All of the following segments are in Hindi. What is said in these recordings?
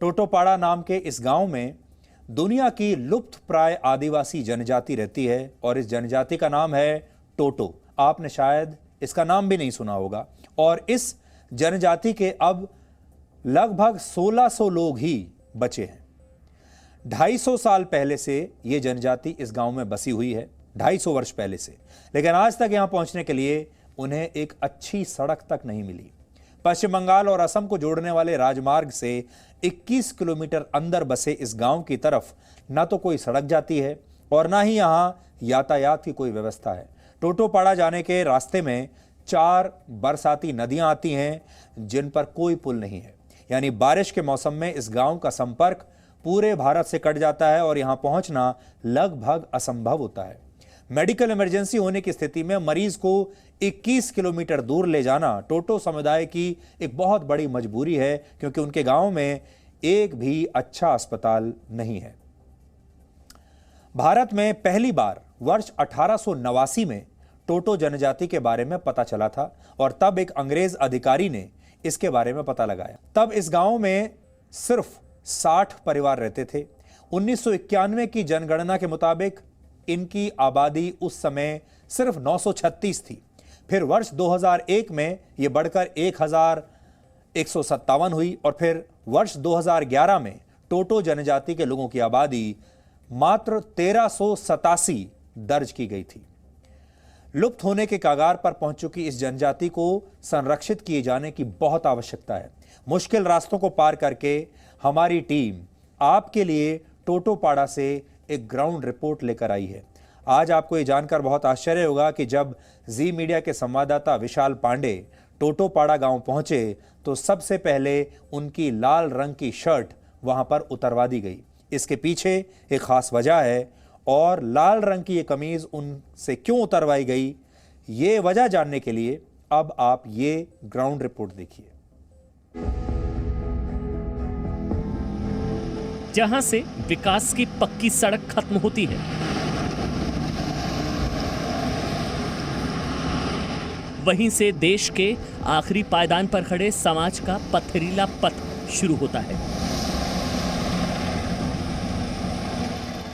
टोटोपाड़ा नाम के इस गांव में दुनिया की लुप्त प्राय आदिवासी जनजाति रहती है और इस जनजाति का नाम है टोटो। आपने शायद इसका नाम भी नहीं सुना होगा। और इस जनजाति के अब लगभग 1600 लोग ही बचे हैं। 250 साल पहले से यह जनजाति इस गांव में बसी हुई है, 250 वर्ष पहले से। लेकिन आज तक यहां पहुंचने के लिए उन्हें एक अच्छी सड़क तक नहीं मिली। पश्चिम बंगाल और असम को जोड़ने वाले राजमार्ग से 21 किलोमीटर अंदर बसे इस गांव की तरफ ना तो कोई सड़क जाती है और ना ही यहां यातायात की कोई व्यवस्था है। टोटोपाड़ा जाने के रास्ते में 4 बरसाती नदियां आती हैं जिन पर कोई पुल नहीं है, यानी बारिश के मौसम में इस गांव का संपर्क पूरे भारत से कट जाता है और यहां पहुंचना लगभग असंभव होता है। मेडिकल इमरजेंसी होने की स्थिति में मरीज को 21 किलोमीटर दूर ले जाना टोटो समुदाय की एक बहुत बड़ी मजबूरी है, क्योंकि उनके गांव में एक भी अच्छा अस्पताल नहीं है। भारत में पहली बार वर्ष 1889 में टोटो जनजाति के बारे में पता चला था और तब एक अंग्रेज अधिकारी ने इसके बारे में पता लगाया। तब इस गांव में सिर्फ 60 परिवार रहते थे। 1991 की जनगणना के मुताबिक इनकी आबादी उस समय सिर्फ 936 थी। फिर वर्ष 2001 में यह बढ़कर 1157 हुई और फिर वर्ष 2011 में टोटो जनजाति के लोगों की आबादी मात्र 1387 दर्ज की गई थी। लुप्त होने के कगार पर पहुंच चुकी इस जनजाति को संरक्षित किए जाने की बहुत आवश्यकता है। मुश्किल रास्तों को पार करके हमारी टीम आपके लिए टोटोपाड़ा से एक ग्राउंड रिपोर्ट लेकर आई है। आज आपको यह जानकर बहुत आश्चर्य होगा कि जब जी मीडिया के संवाददाता विशाल पांडे टोटोपाड़ा गांव पहुंचे तो सबसे पहले उनकी लाल रंग की शर्ट वहां पर उतरवा दी गई। इसके पीछे एक खास वजह है और लाल रंग की ये कमीज उनसे क्यों उतरवाई गई, ये वजह जानने के लिए अब आप ये ग्राउंड रिपोर्ट देखिए। जहां से विकास की पक्की सड़क खत्म होती है, वहीं से देश के आखिरी पायदान पर खड़े समाज का पथरीला पथ शुरू होता है।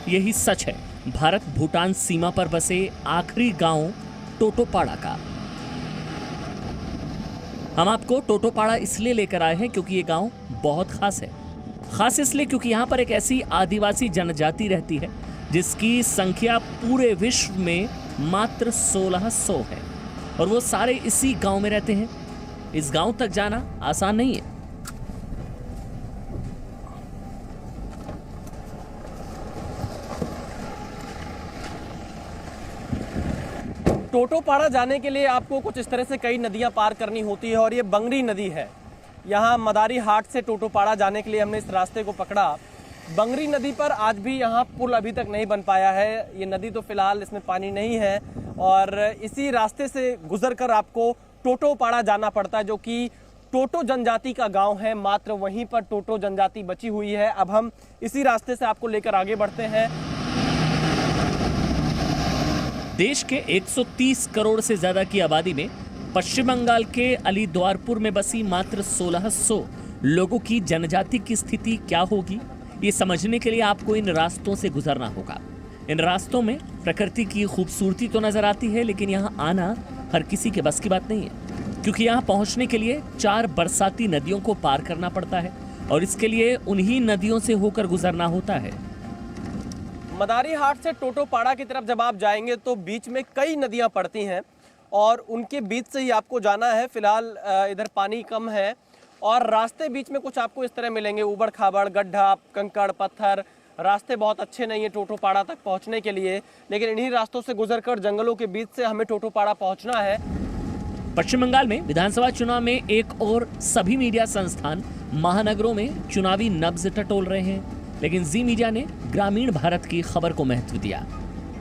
यही सच है भारत भूटान सीमा पर बसे आखिरी गांव टोटोपाड़ा का। हम आपको टोटोपाड़ा इसलिए लेकर आए हैं क्योंकि ये गांव बहुत खास है। खास इसलिए क्योंकि यहाँ पर एक ऐसी आदिवासी जनजाति रहती है जिसकी संख्या पूरे विश्व में मात्र 1600 है और वो सारे इसी गांव में रहते हैं। इस गांव तक जाना आसान नहीं है। टोटोपाड़ा जाने के लिए आपको कुछ इस तरह से कई नदियां पार करनी होती है और ये बंगरी नदी है। यहाँ मदारी हाट से टोटोपाड़ा जाने के लिए हमने इस रास्ते को पकड़ा। बंगरी नदी पर आज भी यहाँ पुल अभी तक नहीं बन पाया है। ये नदी तो फिलहाल इसमें पानी नहीं है और इसी रास्ते से गुजरकर आपको टोटोपाड़ा जाना पड़ता है, जो कि टोटो जनजाति का गांव है। मात्र वहीं पर टोटो जनजाति बची हुई है। अब हम इसी रास्ते से आपको लेकर आगे बढ़ते हैं। देश के 130 करोड़ से ज्यादा की आबादी में पश्चिम बंगाल के अलीद्वारपुर में बसी मात्र 1600 लोगों की जनजाति की स्थिति क्या होगी, ये समझने के लिए आपको इन रास्तों से गुजरना होगा। इन रास्तों में प्रकृति की खूबसूरती तो नजर आती है, लेकिन यहाँ आना हर किसी के बस की बात नहीं है, क्योंकि यहाँ पहुँचने के लिए 4 बरसाती नदियों को पार करना पड़ता है और इसके लिए उन्हीं नदियों से होकर गुजरना होता है। मदारी हाट से टोटोपाड़ा की तरफ जब आप जाएंगे तो बीच में कई नदियां पड़ती हैं और उनके बीच से ही आपको जाना है। फिलहाल इधर पानी कम है और रास्ते बीच में कुछ आपको इस तरह मिलेंगे, ऊबड़ खाबड़, गड्ढा, कंकड़, पत्थर। रास्ते बहुत अच्छे नहीं है टोटोपाड़ा तक पहुंचने के लिए, लेकिन इन्हीं रास्तों से गुजरकर जंगलों के बीच से हमें टोटोपाड़ा पहुंचना है। पश्चिम बंगाल में विधानसभा चुनाव में एक और सभी मीडिया संस्थान महानगरों में चुनावी नब्ज टटोल रहे हैं, लेकिन जी मीडिया ने ग्रामीण भारत की खबर को महत्व दिया।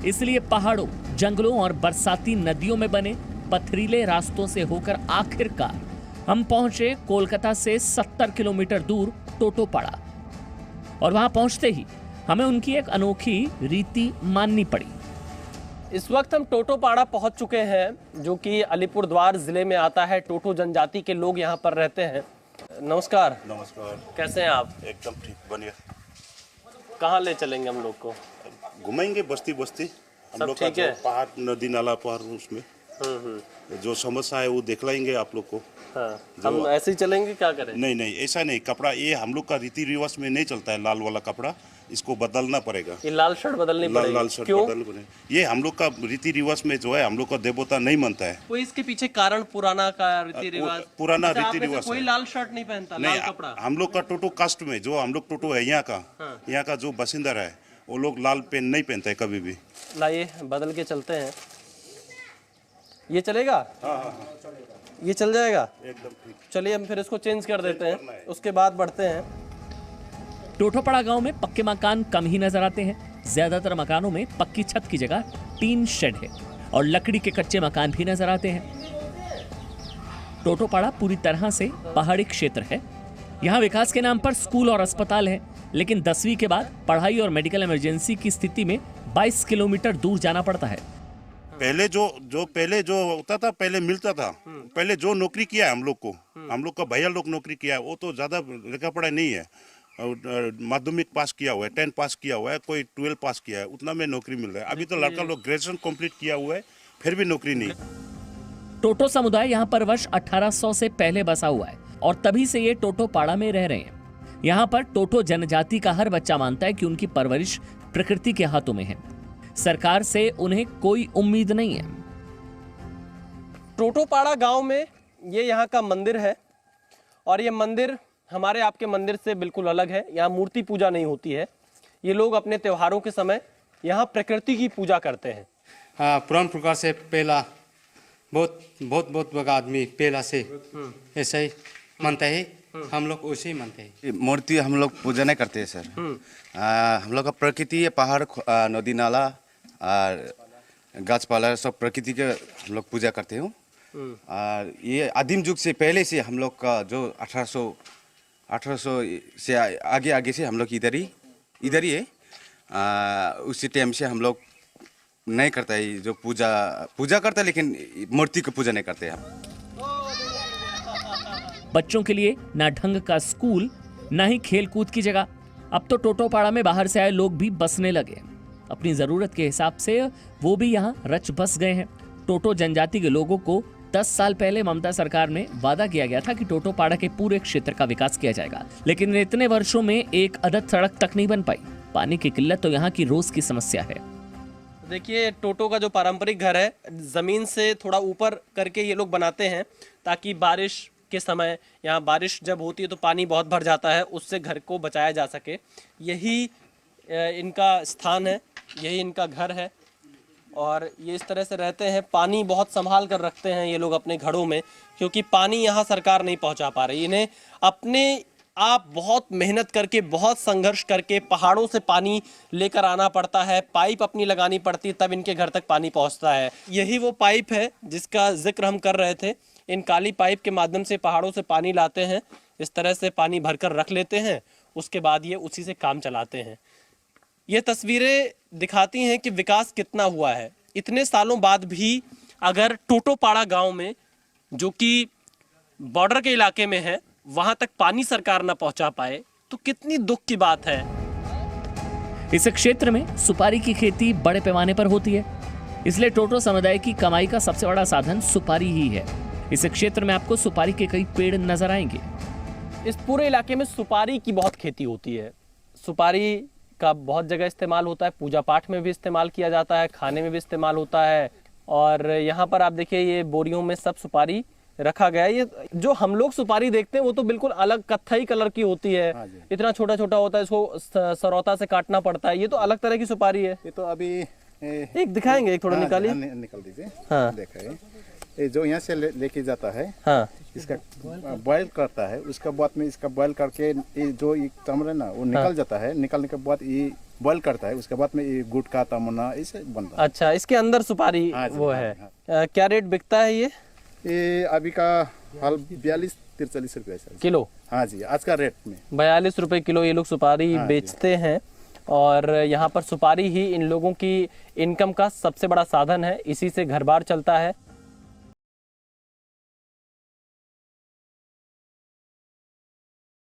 इसलिए पहाड़ों, जंगलों और बरसाती नदियों में बने पथरीले रास्तों से होकर आखिरकार हम पहुंचे कोलकाता से 70 किलोमीटर दूर टोटोपाड़ा। और वहां पहुंचते ही हमें उनकी एक अनोखी रीति माननी पड़ी। इस वक्त हम टोटोपाड़ा पहुंच चुके हैं, जो कि अलीपुरद्वार जिले में आता है। टोटो जनजाति के लोग यहाँ पर रहते हैं। नमस्कार। नमस्कार। कैसे हैं आप? एकदम ठीक, बढ़िया। कहाँ ले चलेंगे हम लोग को? घुमाएंगे बस्ती बस्ती। हम सब लोग का ठीक जो है? पहाड़, नदी नाला पार, उसमें जो समस्या है वो दिखलाएंगे आप लोग को। हाँ, हम ऐसे ही चलेंगे, क्या करें? नहीं नहीं, ऐसा नहीं। कपड़ा ये हम लोग का रीति रिवाज में नहीं चलता है, लाल वाला कपड़ा। इसको बदलना पड़ेगा। ये लाल शर्ट बदलनी लाल पड़ेगी। लाल शर्ट क्यों? बदलना पड़ेगा। ये हम लोग का रीति रिवाज में जो है, हम लोग का देवता नहीं मानता है। कोई इसके पीछे कारण पुराना का रीति रिवाज? पुराना अच्छा, आप रीति में से रिवाज कोई है। लाल शर्ट नहीं पहनता, लाल नहीं, कपड़ा? हम लोग का टोटो कास्ट में जो हम लोग टोटो है यहाँ का जो बासिंदा है, वो लोग लाल पेन नहीं पहनता है कभी भी। लाइए बदल के चलते हैं। ये चलेगा? ये चल जाएगा एकदम ठीक। चलिए हम फिर इसको चेंज कर देते हैं, उसके बाद बढ़ते हैं। टोटोपाड़ा गांव में पक्के मकान कम ही नजर आते हैं। ज्यादातर मकानों में पक्की छत की जगह टीन शेड है और लकड़ी के कच्चे मकान भी नजर आते हैं। टोटोपाड़ा पूरी तरह से पहाड़ी क्षेत्र है। यहाँ विकास के नाम पर स्कूल और अस्पताल है, लेकिन 10वीं के बाद पढ़ाई और मेडिकल इमरजेंसी की स्थिति में 22 किलोमीटर दूर जाना पड़ता है। पहले जो होता था, पहले मिलता था। पहले जो नौकरी किया है हम लोग का भैया लोग नौकरी किया है, वो तो ज्यादा लिखा पढ़ा नहीं है। माध्यमिक पास किया हुआ है, 10 पास किया हुआ है, कोई 12 पास किया है, उतना में नौकरी मिल रहा है। अभी तो लड़का लोग ग्रेजुएशन कंप्लीट किया हुआ है, फिर भी नौकरी नहीं। टोटो समुदाय यहाँ पर वर्ष 1800 से पहले बसा हुआ है और तभी से ये टोटोपाड़ा में रह रहे हैं। यहाँ पर टोटो जनजाति का हर बच्चा मानता है कि उनकी परवरिश प्रकृति के हाथों में है। सरकार से उन्हें कोई उम्मीद नहीं है। टोटोपाड़ा गांव में ये यहाँ का मंदिर है और ये मंदिर हमारे आपके मंदिर से बिल्कुल अलग है। यहाँ मूर्ति पूजा नहीं होती है। ये लोग अपने त्योहारों के समय यहाँ प्रकृति की पूजा करते हैं। हाँ, पुरान प्रकार से पहला बहुत बड़ा आदमी पहला से ऐसा ही मानता है। हम लोग वैसे ही मानते हैं। मूर्ति हम लोग पूजा नहीं करते हैं सर। हम लोग का प्रकृति है, पहाड़, नदी नाला और गाछ पाला, सब प्रकृति के हम लोग पूजा करते हैं। और ये आदिम युग से पहले से हम लोग का जो 1800 से आगे से हम लोग इधर ही है। उसी टाइम से हम लोग नहीं करता है, जो पूजा करता है, लेकिन मूर्ति की पूजा नहीं करते हम। बच्चों के लिए ना ढंग का स्कूल, ना ही खेल कूद की जगह। अब तो टोटोपाड़ा में बाहर से आए लोग भी बसने लगे। अपनी जरूरत के हिसाब से वो भी यहाँ रच बस गए हैं। टोटो जनजाति के लोगों को 10 साल पहले ममता सरकार में वादा किया गया था कि टोटोपाड़ा के पूरे क्षेत्र का विकास किया जाएगा, लेकिन इतने वर्षों में एक अदद सड़क तक नहीं बन पाई। पानी की किल्लत तो यहाँ की रोज की समस्या है। देखिए, टोटो का जो पारंपरिक घर है, जमीन से थोड़ा ऊपर करके ये लोग बनाते हैं ताकि बारिश के समय, यहाँ बारिश जब होती है तो पानी बहुत भर जाता है, उससे घर को बचाया जा सके। यही इनका स्थान है, यही इनका घर है और ये इस तरह से रहते हैं। पानी बहुत संभाल कर रखते हैं ये लोग अपने घरों में, क्योंकि पानी यहाँ सरकार नहीं पहुँचा पा रही। इन्हें अपने आप बहुत मेहनत करके, बहुत संघर्ष करके पहाड़ों से पानी लेकर आना पड़ता है। पाइप अपनी लगानी पड़ती, तब इनके घर तक पानी पहुँचता है। यही वो पाइप है जिसका जिक्र हम कर रहे थे। इन काली पाइप के माध्यम से पहाड़ों से पानी लाते हैं, इस तरह से पानी भरकर रख लेते हैं, उसके बाद ये उसी से काम चलाते हैं। ये तस्वीरें दिखाती हैं कि विकास कितना हुआ है। इतने सालों बाद भी अगर टोटोपाड़ा गांव में, जो कि बॉर्डर के इलाके में है, वहां तक पानी सरकार ना पहुंचा पाए तो कितनी दुख की बात है। इस क्षेत्र में सुपारी की खेती बड़े पैमाने पर होती है, इसलिए टोटो समुदाय की कमाई का सबसे बड़ा साधन सुपारी ही है। इस क्षेत्र में आपको सुपारी के कई पेड़ नजर आएंगे। इस पूरे इलाके में सुपारी की बहुत खेती होती है। सुपारी का बहुत जगह इस्तेमाल होता है, पूजा पाठ में भी इस्तेमाल किया जाता है, खाने में भी इस्तेमाल होता है। और यहाँ पर आप देखिए, ये बोरियों में सब सुपारी रखा गया है। ये जो हम लोग सुपारी देखते हैं वो तो बिल्कुल अलग कत्थई कलर की होती है। इतना छोटा छोटा होता है, इसको सरौता से काटना पड़ता है। ये तो अलग तरह की सुपारी है। ये तो अभी एक दिखाएंगे, एक थोड़ा निकालिए। निकाल दीजिए। हाँ, देखा है, ये जो यहाँ से लेके जाता है, हाँ, इसका बॉयल करता है, उसका बाद में इसका बॉयल करके ये जो ये चमड़ा ना वो निकल जाता है। निकलने के बाद ये बॉयल करता है, उसके बाद में ये गुटखा तमन्ना ऐसे बनता है। अच्छा, इसके अंदर सुपारी वो है। क्या रेट बिकता है ये अभी का हाल 42-43 रुपये किलो? हाँ जी, आज का रेट में 42 रुपए किलो ये लोग सुपारी बेचते हैं। और यहाँ पर सुपारी ही इन लोगों की इनकम का सबसे बड़ा साधन है, इसी से घर बार चलता है।